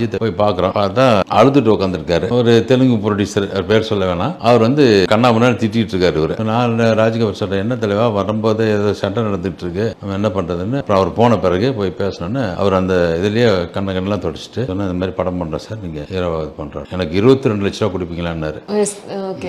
அஜித் போய் பார்க்குறோம். பார்த்தா அழுதுட்டு உட்காந்துருக்காரு. ஒரு தெலுங்கு ப்ரொடியூசர், பேர் சொல்ல வேணாம். அவர் வந்து கண்ணாமண்ணா திட்டிட்டு இருக்காரு. இவர் நான் ராஜ்கபூர் சொல்றேன், என்ன தலைவா வரும்போது ஏதோ சண்டை நடந்துட்டு இருக்கு, என்ன பண்றதுன்னு. அப்புறம் அவர் போன பிறகு போய் பேசணும்னு அவர் அந்த இதுலயே கண்ணெல்லாம் தொடச்சிட்டு சொன்ன, இந்த மாதிரி படம் பண்றேன் சார், நீங்க ஹீரோவாக பண்றேன், எனக்கு 22 லட்ச ரூபா கொடுப்பீங்களான்னாரு.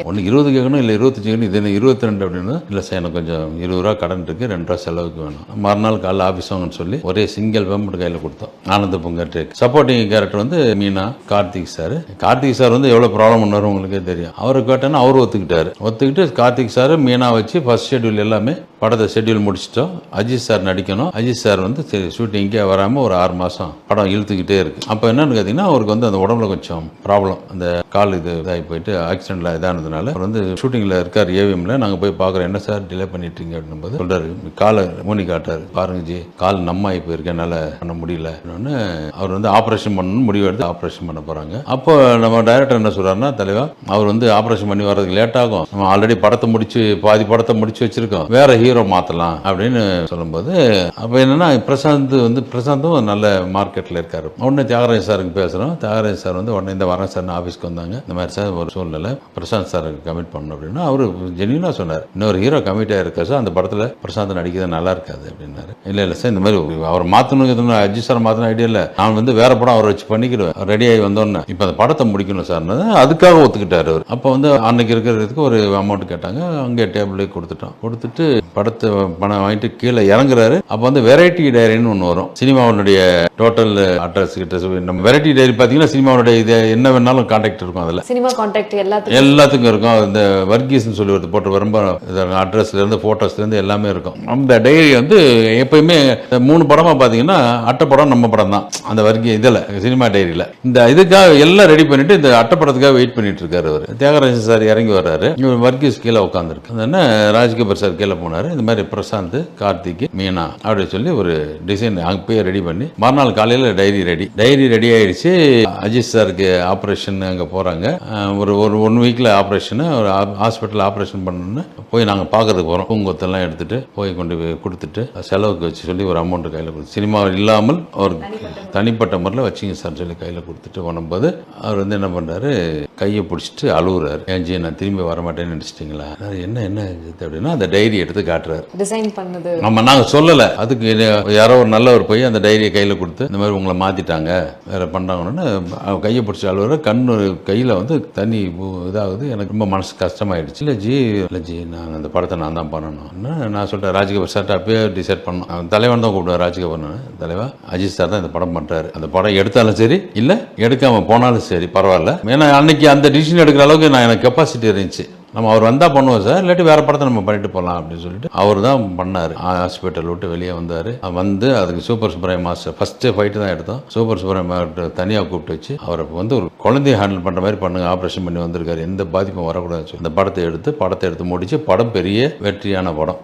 ஒன்னு 20 கேட்கணும், இல்ல 25 கேட்கணும், இது என்ன 22 அப்படின்னு. இல்ல சார், எனக்கு கொஞ்சம் 20 ரூபா கடன் இருக்கு, 2 ரூபா செலவுக்கு வேணும். மறுநாள் காலைல ஆஃபீஸ் வாங்கன்னு சொல்லி ஒரே சிங்கிள் பேமெண்ட் கையில் கொடுத்தோம். ஆனந்த பொங்கல் டேக். சப்போர்ட்டிங் கேரக்டர் வந்து மீனா, கார்த்திக் சார். கார்த்திக் சார் வந்து எவ்வளவு ப்ராப்ளம் பண்ணாரு உங்களுக்கே தெரியும். அவரை கேட்டேன்னா அவரு ஒத்துக்கிட்டு கார்த்திக் சார் மீனா வச்சு ஃபர்ஸ்ட் ஷெட்யூல் எல்லாமே படத்தை ஷெட்யூல் முடிச்சிட்டோம். அஜித் சார் நடிக்கணும். அஜித் சார் வந்து ஷூட்டிங்கே வராமல் ஒரு 6 மாதம் படம் இழுத்துக்கிட்டே இருக்கு. அப்போ என்னன்னு கேட்டிங்கன்னா, அவருக்கு வந்து அந்த உடம்புல கொஞ்சம் ப்ராப்ளம், அந்த கால் இதாகி போயிட்டு ஆக்சிடென்ட்ல இதானதுனால அவர் வந்து ஷூட்டிங்கில் இருக்கார். ஏவிஎம்ல நாங்கள் போய் பார்க்குறோம், என்ன சார் டிலே பண்ணிட்டீங்க அப்படின்போது சொல்றாரு, காலை மூணி காட்டாரு, பாருங்க ஜி கால் நம்மாகி போயிருக்கு, என்னால் பண்ண முடியல. அவர் வந்து ஆப்ரேஷன் பண்ணணும்னு முடிவு எடுத்து ஆப்ரேஷன் பண்ண போகிறாங்க. அப்போ நம்ம டைரக்டர் என்ன சொல்கிறாருன்னா, தலைவா அவர் வந்து ஆப்ரேஷன் பண்ணி வர்றதுக்கு லேட் ஆகும், நம்ம ஆல்ரெடி படத்தை முடிச்சு பாதி படத்தை முடிச்சு வச்சிருக்கோம், வேற ஹீரோ மாற்றலாம் அப்படின்னு சொல்லும்போது, அப்போ என்னன்னா பிரசாந்தும் நல்ல மார்க்கெட்டில் இருக்காரு. உடனே தியாகராஜ் சாருக்கு பேசுகிறோம். தியாகராஜ் சார் வந்து உடனே இந்த வரேன் சார் ஆஃபீஸ்க்கு வந்தாங்க. இந்த மாதிரி சார் ஒரு சூழ்நிலை பிரசாந்த் சாருக்கு கமிட் பண்ணணும் அப்படின்னா அவரு ஜென்யூனாக சொன்னார், இன்னொரு ஹீரோ கமிட் ஆகிருக்கா சார், அந்த படத்தில் பிரசாந்த் நடிக்கிறது நல்லா இருக்காது அப்படின்னாரு. இல்லை சார், இந்த மாதிரி அவர் மாற்றணும், அஜித் சார் மாற்றணும் ஐடியா இல்லை, நான் வந்து வேற படம் அவரை வச்சு பண்ணிக்கிடுவேன், ரெடி ஆகி வந்தோன்னே இப்போ அந்த படத்தை முடிக்கணும் சார், அதுக்காக ஒத்துக்கிட்டாரு அவர். அப்போ வந்து அன்னைக்கு இருக்கிறதுக்கு ஒரு அமௌண்ட் கேட்டாங்க, அங்கே டேபிளே கொடுத்துட்டு படத்தை பணம் வாங்கிட்டு கீழே இறங்குறாரு. அப்போ வந்து வெரைட்டி டைரின்னு ஒன்று வரும், சினிமாவுடைய டோட்டல் அட்ரஸ் கிட்ட. நம்ம வெரைட்டி டைரி பார்த்தீங்கன்னா சினிமாவுடைய இது என்ன வேணாலும் கான்டாக்ட் இருக்கும், அதில் சினிமா கான்டாக்ட் எல்லாத்துக்கும் இருக்கும். இந்த வர்கீஸ்ன்னு சொல்லி ஒரு போட்டு ரொம்ப அட்ரஸ்ல இருந்து போட்டோஸ்ல இருந்து எல்லாமே இருக்கும். அந்த டைரி வந்து எப்பயுமே 3 படமா பார்த்தீங்கன்னா அட்டைப்படம் நம்ம படம் தான் அந்த இதில் சினிமா டைரியில். இந்த இதுக்காக எல்லாம் ரெடி பண்ணிட்டு இந்த அட்டைப்படத்துக்காக வெயிட் பண்ணிட்டு இருக்காரு அவர். தியாகராஜன் சார் இறங்கி வர்றாரு, வர்கீஸ் கீழே உட்காந்துருக்கு. ராஜ்கபூர் சார் கீழே போனாரு. இந்த மாதிரி பிரசாந்த், கார்த்திக், மீனா அப்படி சொல்லி ஒரு டிசைன் அப்பயே ரெடி பண்ணி மறுநாள் காலையில் டைரி ரெடி ஆயிடுச்சு. அஜித் சாருக்கு ஆப்ரேஷன் அங்கே போறாங்க. ஒரு 1 வீக்ல ஆப்ரேஷன், ஒரு ஹாஸ்பிட்டல் ஆப்ரேஷன் பண்ணணும்னு போய் நாங்கள் பார்க்கறதுக்கு போகிறோம். பூங்கொத்தெல்லாம் எடுத்துட்டு போய் கொண்டு போய் கொடுத்துட்டு செலவுக்கு வச்சு சொல்லி ஒரு அமௌண்ட் கையில் கொடுத்து, சினிமா இல்லாமல் ஒரு தனிப்பட்ட முறையில் வச்சிங்க சார் சொல்லி கையில் கொடுத்துட்டு போனும்போது அவர் வந்து என்ன பண்ணுறாரு, கையை பிடிச்சிட்டு அழுகுறாரு. ஏன்ஜி நான் திரும்பி வரமாட்டேன்னு நினச்சிட்டிங்களா, என்ன அப்படின்னா அந்த டைரி எடுத்து காட்டுறாரு. டிசைன் பண்ணது நாங்கள் சொல்லலை, அதுக்கு யாரோ ஒரு நல்லவர் போய் அந்த டைரியை கையில் கொடுத்து இந்த மாதிரி உங்களை மாற்றிட்டாங்க வேற பண்ணுறாங்கன்னு கையை பிடிச்சி அழுகுற. கண்ணு கையில் வந்து தண்ணி இதாகுது. எனக்கு ரொம்ப மனசு கஷ்டமாயிடுச்சு. இல்லை ஜி நான் அந்த படத்தை நான் தான் பண்ணணும். நான் சொல்லிட்டேன், ராஜ்கபூர் சார் அப்பயே டிசைட் பண்ணோம். தலைவன் தான் கூப்பிடுவேன், ராஜ்கபூர் தலைவா அஜித் சார் தான் இந்த படம் பண்ணுறாரு, அந்த படம் எடுத்தாலும் சரி இல்லை எடுக்காமல் போனாலும் சரி பரவாயில்ல. ஏன்னா அன்னைக்கு அந்த டிசிஷன் எடுக்கிற அளவுக்கு எனக்கு கெப்பாசிட்டி இருந்துச்சு. நம்ம அவர் வந்தால் பண்ணுவோம் சார், இல்லாட்டி வேற படத்தை நம்ம பண்ணிட்டு போகலாம் அப்படின்னு சொல்லிட்டு அவர் தான் பண்ணார். ஹாஸ்பிட்டல் விட்டு வெளியே வந்தார். வந்து அதுக்கு super Subramaniam master first fight தான் எடுத்தோம். சூப்பர் சுப்ரமணியம் தனியாக கூப்பிட்டு வச்சு அவரை வந்து ஒரு குழந்தைய ஹேண்டில் பண்ணுற மாதிரி பண்ணுங்க, ஆப்ரேஷன் பண்ணி வந்திருக்காரு, எந்த பாதிப்பும் வரக்கூடாது. இந்த படத்தை எடுத்து முடிச்சு படம் பெரிய வெற்றியான படம்.